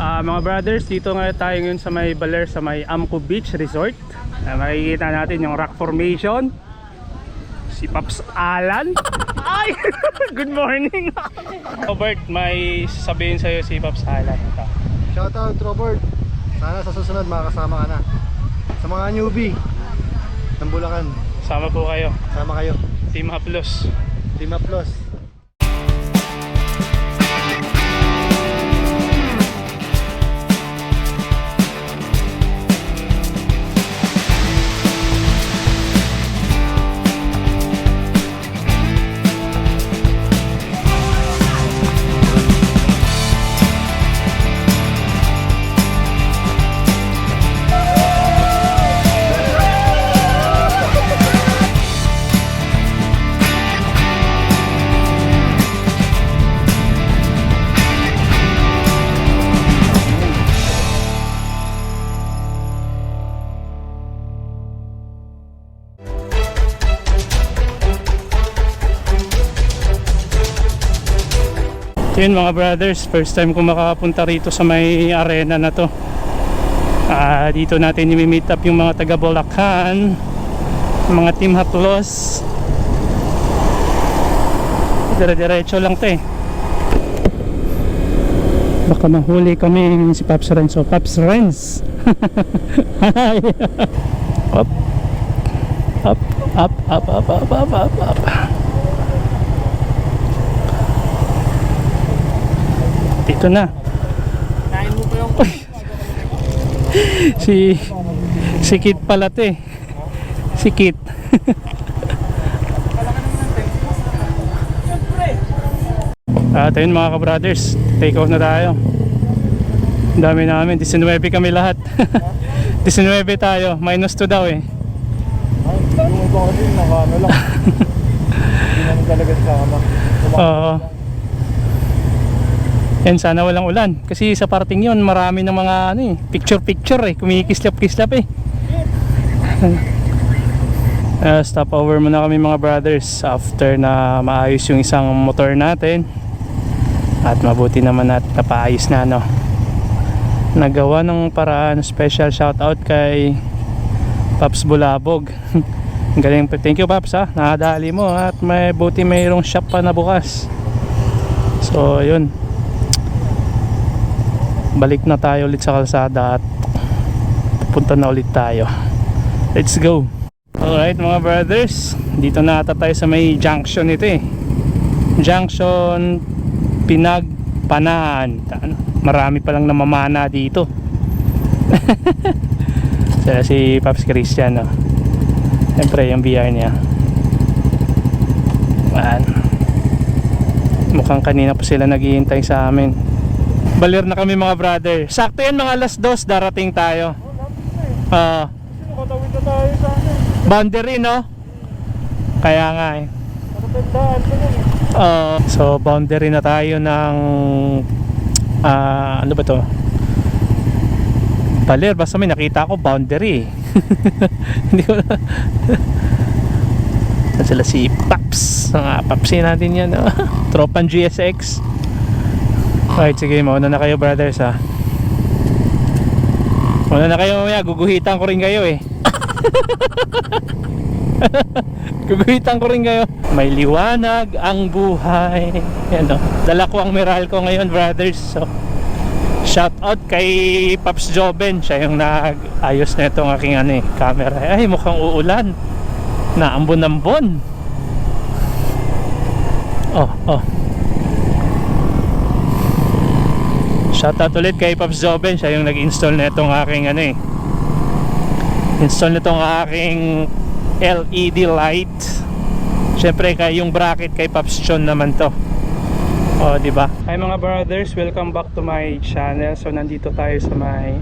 Mga brothers, dito nga tayo ngayon sa may Baler, sa may Amco Beach Resort. Makikita natin yung rock formation. Si Pops Alan. Ay! Good morning! Robert, may sabihin sa'yo si Pops Alan. Shoutout Robert. Sana sa susunod makakasama ka na. Sa mga newbie ng Bulacan, Sama po kayo. sama kayo. Team Haplos. Team Aplos. Yun mga brothers, first time ko makapunta rito sa may arena na to. Dito natin i-meet up yung mga taga Bulacan, mga Team Haplos. Dire-diretso lang to eh. Baka mahuli kami si Pops Renz. So Pops Renz. Up. Up, up, up, up, up, up, up, up. Ito na. Kain mo pa yung si Kit pala to eh. Si Kit. Ito yun mga ka-brothers, take off na tayo. Ang dami namin, 19 kami lahat. 19 tayo, -2 daw eh. Ay, yung iba kasi nakano lang. Hindi naman talaga sama. Oo. Yan, sana walang ulan. Kasi sa parting yun, marami ng mga picture-picture eh. Kumikislap-kislap eh. Stop over muna kami mga brothers after na maayos yung isang motor natin. At mabuti naman at napaayos na nagawa ng paraan. Special shoutout kay Pops Bulabog. Galing, thank you Pops ha. Nakadali mo at may buti mayroong shop pa na bukas. So yun, balik na tayo ulit sa kalsada at pupunta na ulit tayo. Let's go. Alright mga brothers, dito na ata tayo sa may junction ito eh. Junction Pinagpanaan. Marami palang namamana dito. Si Pops Christian siyempre yung BR niya. Mukhang kanina pa sila naghihintay sa amin. Baler na kami mga brother. Sakto yan mga alas 2 darating tayo. Nakatawid na tayo sa Boundary no? Kaya nga eh. Nakatandaan ko nun eh. So boundary na tayo ng ano ba to? Baler, basta may nakita ako boundary. Hindi ko na. Sila si Pops. Popsin natin yan Tropan GSX. Alright, sige, mauna na kayo brothers ha. Mauna na kayo mamaya, guguhitan ko rin kayo eh. Guguhitan ko rin kayo. May liwanag ang buhay. Yan dala ko ang Meralco ngayon brothers. So shout out kay Pops Joben. Siya yung nag-ayos na itong aking camera. Ay, mukhang uulan. Naambon-ambon. Oh shoutout ulit kay Pops Joben. Siya yung nag-install na itong aking install na itong aking LED light. Siyempre kay yung bracket kay Pops John naman to. Diba? Hi mga brothers, welcome back to my channel. So nandito tayo sa may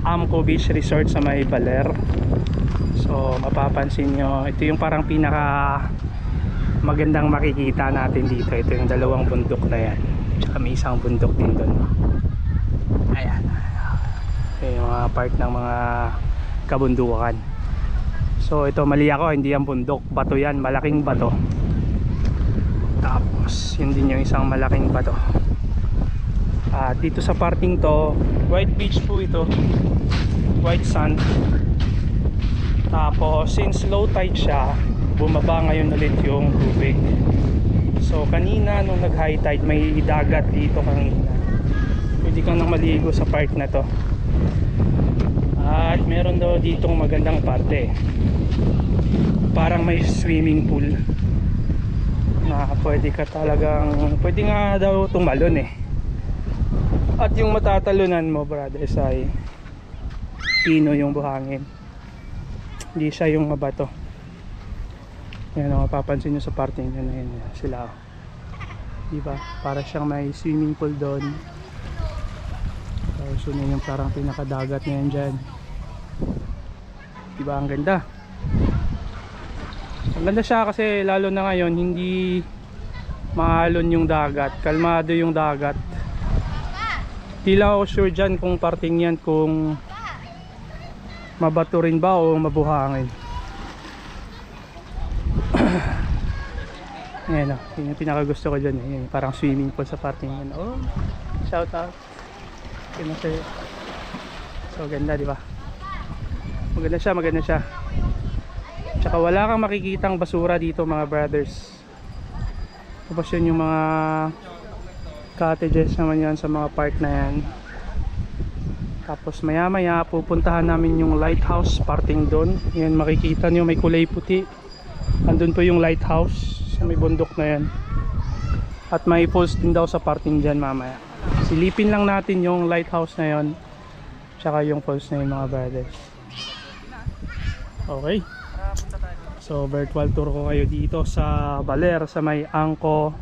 Amco Beach Resort sa may Baler. So mapapansin nyo, ito yung parang pinaka magandang makikita natin dito. Ito yung dalawang bundok na yan. Tsaka may isang bundok din doon. Ayan. Ito yung mga part ng mga kabundukan. So ito, mali ako, hindi yan bundok, bato yan, malaking bato. Tapos yun din yung isang malaking bato. At dito sa parting to, white beach po ito, white sand. Tapos since low tide siya, bumaba ngayon ulit yung tubig. So kanina nung nag high tide, may dagat dito kanina. Pwede kang nang maligo sa part na to. At meron daw ditong magandang parte, parang may swimming pool na pwede ka talagang, pwede nga daw tumalon eh. At yung matatalunan mo, brothers, ay pino yung buhangin, hindi siya yung mabato. Yan o, mapapansin nyo sa parting nyo na yun, sila o, diba? Para siyang may swimming pool doon. So yun yung parang pinakadagat na yan dyan, diba? Ang ganda. Ang ganda siya kasi lalo na ngayon hindi maalon yung dagat, kalmado yung dagat. Di lang ako sure dyan kung parting yan kung mabato rin ba o mabuhangin. Ayan o, yun yung pinakagusto ko dyan eh. Parang swimming pool sa parting yan. Oh, shout out. So ganda, di ba? Maganda siya, maganda siya. Tsaka wala kang makikitang basura dito mga brothers. Tapos yun yung mga cottages naman yan sa mga part na yan. Tapos maya maya pupuntahan namin yung lighthouse parting doon. Yan makikita nyo may kulay puti. Andun po yung lighthouse sa may bundok na yan. At may falls din daw sa parting dyan mamaya. Silipin lang natin yung lighthouse na yon, tsaka yung falls na yun mga brothers. Okay, so virtual tour ko kayo dito sa Baler, sa may Amco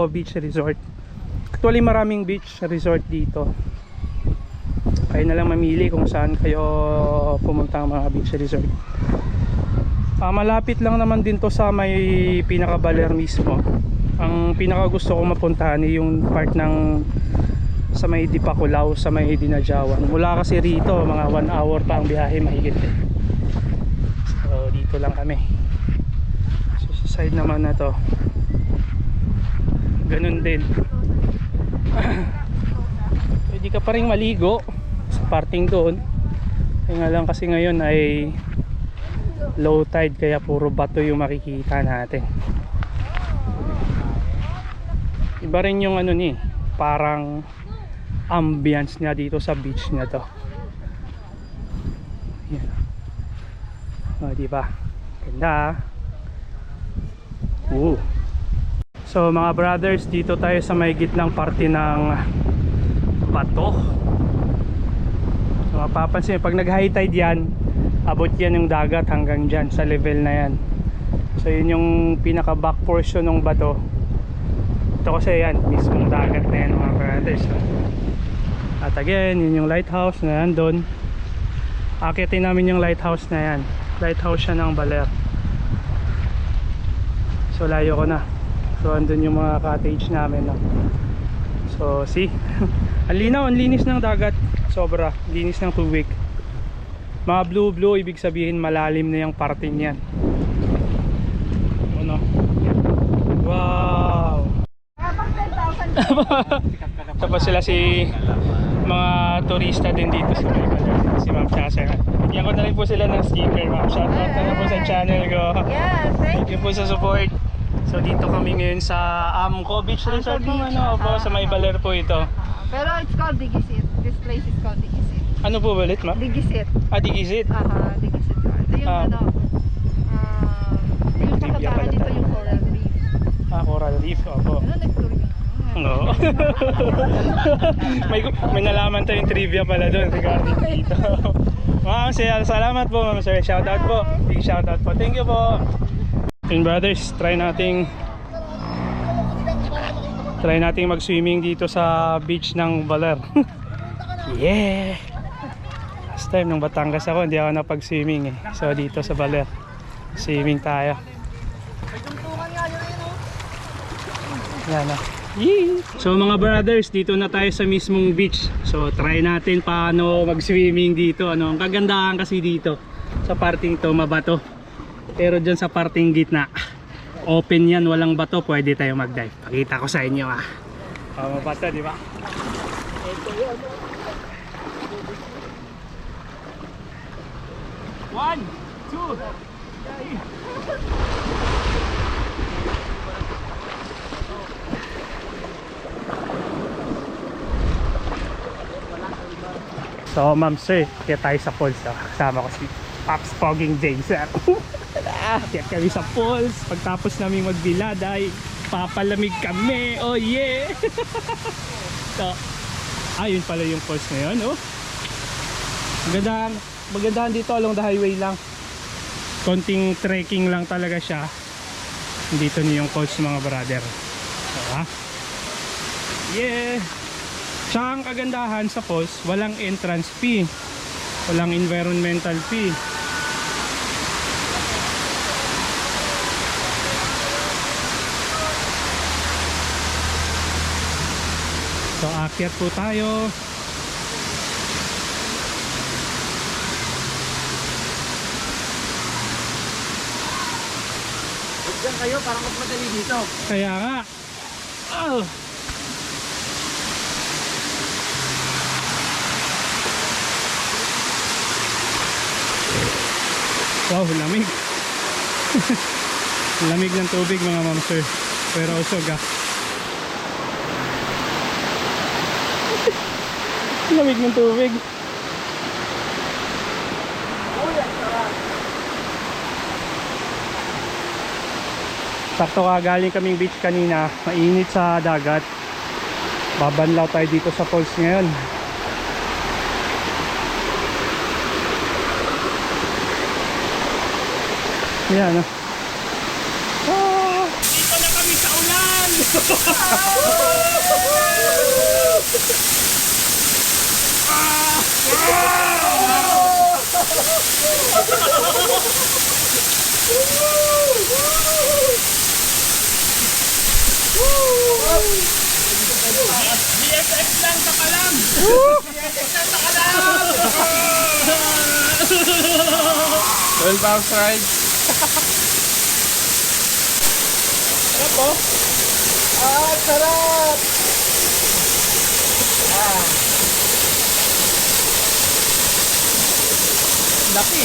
Beach Resort. Actually maraming beach resort dito, kayo na lang mamili kung saan kayo pumunta ang mga beach resort. Malapit lang naman din to sa may pinaka Baler mismo. Ang pinaka gusto kong mapuntahan ay yung part ng sa may Dipakulaw, sa may Dinajawan. Mula kasi rito mga 1 hour pa ang biyahe mahigit eh. So dito lang kami. So sa side naman na to, ganun din. Pwede ka pa rin maligo sa parting doon. Kaya nga lang kasi ngayon ay low tide, kaya puro bato yung makikita natin. Iba rin yung ano ni, parang ambience niya dito sa beach niya to. Yan. O, diba? Ganda. So mga brothers, dito tayo sa may gitnang parte ng bato. So mapapansin, pag nag high tide yan, abot yan yung dagat hanggang dyan sa level na yan. So yun yung pinaka back portion ng bato. Ito kasi yan, mismong dagat na yan mga brothers. At again, yun yung lighthouse na yan doon. Akitin namin yung lighthouse na yan. Lighthouse siya ng Baler. So layo ko na. So andun yung mga cottage namin, no? So see, ang linaw, ang linis ng dagat. Sobra, linis ng tubig. Mga blue ibig sabihin malalim na yung parting yan. Ano? Wow. Tapos sila si mga turista din dito sa Baler, si Ma'am Shasa. Bigyan ko na rin po sila ng sticker, Ma'am. Shoutout na po sa channel ko. Yes, Thank you po sa support. So dito kami ngayon sa Amco Beach Resort Beach. naman, no? Opo, sa may Baler po ito. Pero it's called Digisit. This place is called Digisit. Ano po ulit, Ma'am? Digisit. Digisit. Digisit. Ito yung ano, yung sa Trivia pala kabahan dito tayo. yung coral reef. Coral Reef, opo. Ano, nag-tour yun? No. may nalaman tayong trivia pala doon regarding dito. Ma'am, salamat po, Ma'am Sir. Shoutout po. Big shoutout po. Thank you po. And brothers, try nating mag-swimming dito sa beach ng Baler. Yeah. Last time nung Batangas ako, hindi ako napag-swimming eh. So dito sa Baler, swimming tayo. Yan na. Yee! So mga brothers, dito na tayo sa mismong beach. So try natin paano mag-swimming dito. Ano, ang kagandahan kasi dito sa parting to, mabato. Pero dyan sa parting gitna, open yan, walang bato, pwede tayo mag-dive. Pakita ko sa inyo ah. Mabato, di ba? One, two, three. So, ma'am sir, kaya tayo sa falls. Kasama ko si Pops Pogging J, sir. Kaya kami sa falls. Pagtapos namin magbilad ay papalamig kami. Oh yeah! So, ayun pala yung falls na yun, oh. Magandahan dito along the highway lang. Konting trekking lang talaga siya. Dito niyo yung falls, mga brother. Diba? Yeah! Tsaka ang kagandahan sa falls, walang entrance fee, walang environmental fee. So aakyat po tayo. Diyan kayo, parang mas madali dito. Kaya nga. Oh. Wow, lamig. Lamig ng tubig, mga ma'am sir. Pero usog ah. Lamig ng tubig. Sakto ka, galing kaming beach kanina. Mainit sa dagat. Babanlaw tayo dito sa falls ngayon. Yan, oh. Dito na kami sa ulan. BFF lang sa kalam. BFF lang sa kalam. 12 hours ride. Sarap po. Sarap! Laki.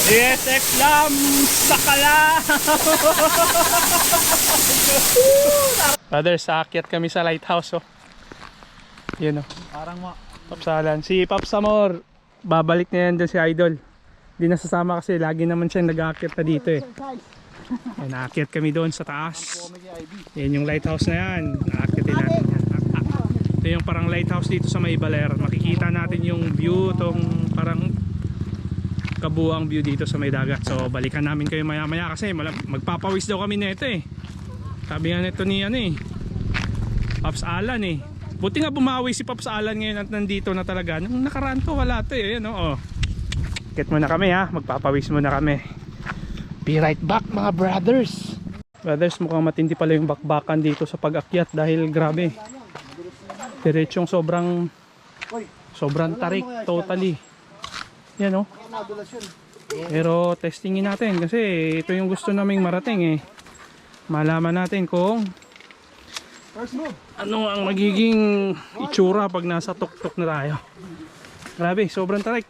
DSX Lam Sakala. Brothers, aakyat kami sa lighthouse, oh. Yun, oh. Parang Papsalan. Si Pops Amor, babalik na yan dun si Idol. Hindi nasasama kasi lagi naman siya nag-aakyat na dito, eh. Ay, naakyat kami doon sa taas. Yan yung lighthouse na yan. Naakyatin natin yan. Ito yung parang lighthouse dito sa May Baler. Makikita natin yung view, tong parang kabuang view dito sa may dagat. So balikan namin kayo maya maya kasi magpapawis daw kami nito, eh. Sabi nga nito ni Pops Alan, eh. Buti nga bumawi si Pops Alan ngayon at nandito na talaga. Nung nakaraan to wala to, eh. Ayan, oh. Get muna kami, ha. Magpapawis muna kami. Be right back, mga brothers. Brothers, mukhang matindi pala yung bakbakan dito sa pag-akyat dahil grabe. Diretsong sobrang tarik, totally. Yan, oh. Pero testingin natin kasi ito yung gusto naming marating, eh. Malaman natin kung ano ang magiging itsura pag nasa tuktok na tayo. Grabe, sobrang tarik.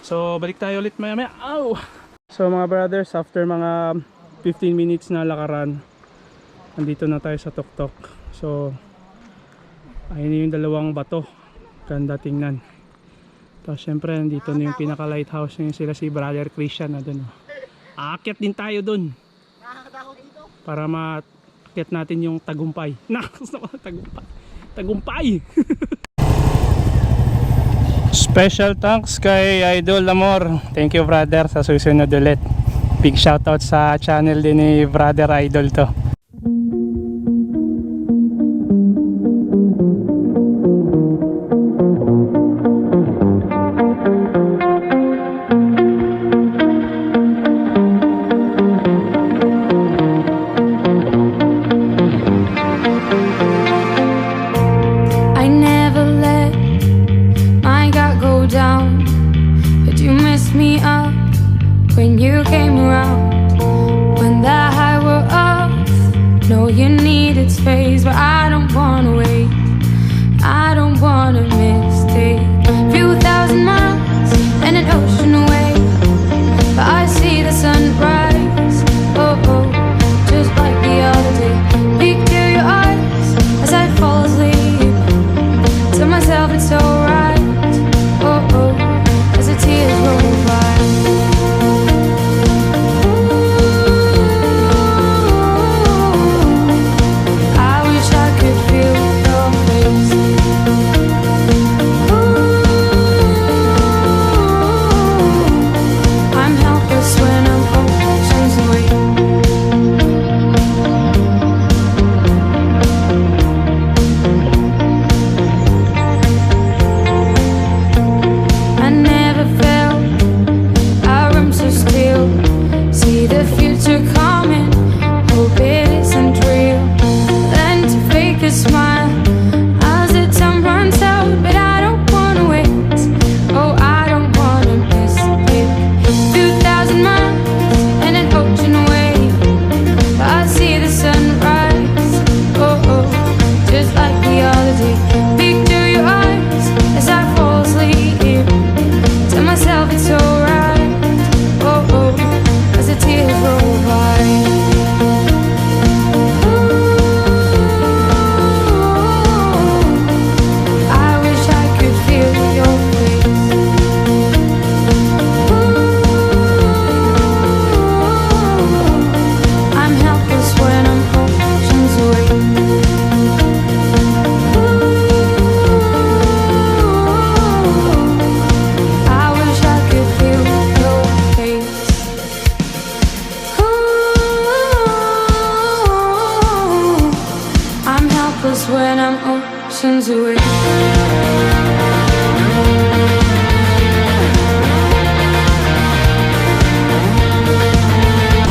So balik tayo ulit maya maya. Ow! So mga brothers, after mga 15 minutes na lakaran, nandito na tayo sa tuktok. So ayun yung dalawang bato, ganda tingnan. Tapos syempre nandito na yung pinaka lighthouse niya, sila si Brother Christian na dun. Aakyat din tayo dun para maakyat natin yung tagumpay. Tagumpay. Special thanks kay Idol Amor. Thank you, brother, sa susunod ulit. Big shoutout sa channel din ni Brother Idol to. I never let my guard go down, but you messed me up when you came around. When the high were off, know you needed space, but I don't wanna wait.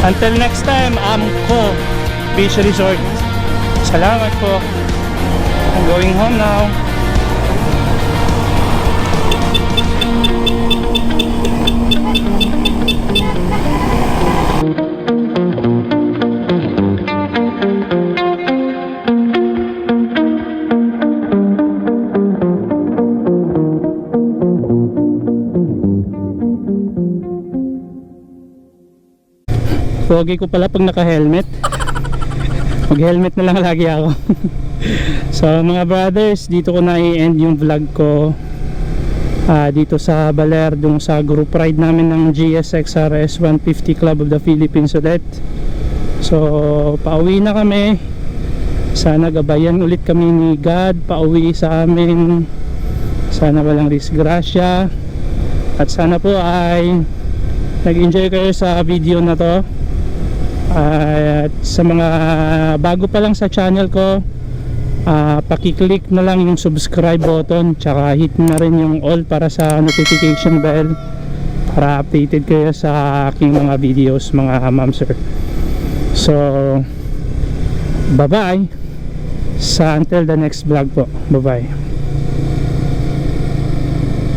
Until next time, Amco Beach Resort. Salamat po. I'm going home now. Pogi ko pala pag naka-helmet. Mag-helmet na lang lagi ako. So mga brothers, dito ko na i-end yung vlog ko dito sa Baler, dung sa group ride namin ng GSX-RS 150 Club of the Philippines ulit. So pauwi na kami. Sana gabayan ulit kami ni God pauwi sa amin. Sana walang disgrasya. At sana po ay nag-enjoy kayo sa video na to. At sa mga bago pa lang sa channel ko, paki-click na lang yung subscribe button, tsaka hit na rin yung all para sa notification bell para updated kayo sa aking mga videos, mga ma'am sir. So bye bye, sa until the next vlog po. Bye bye.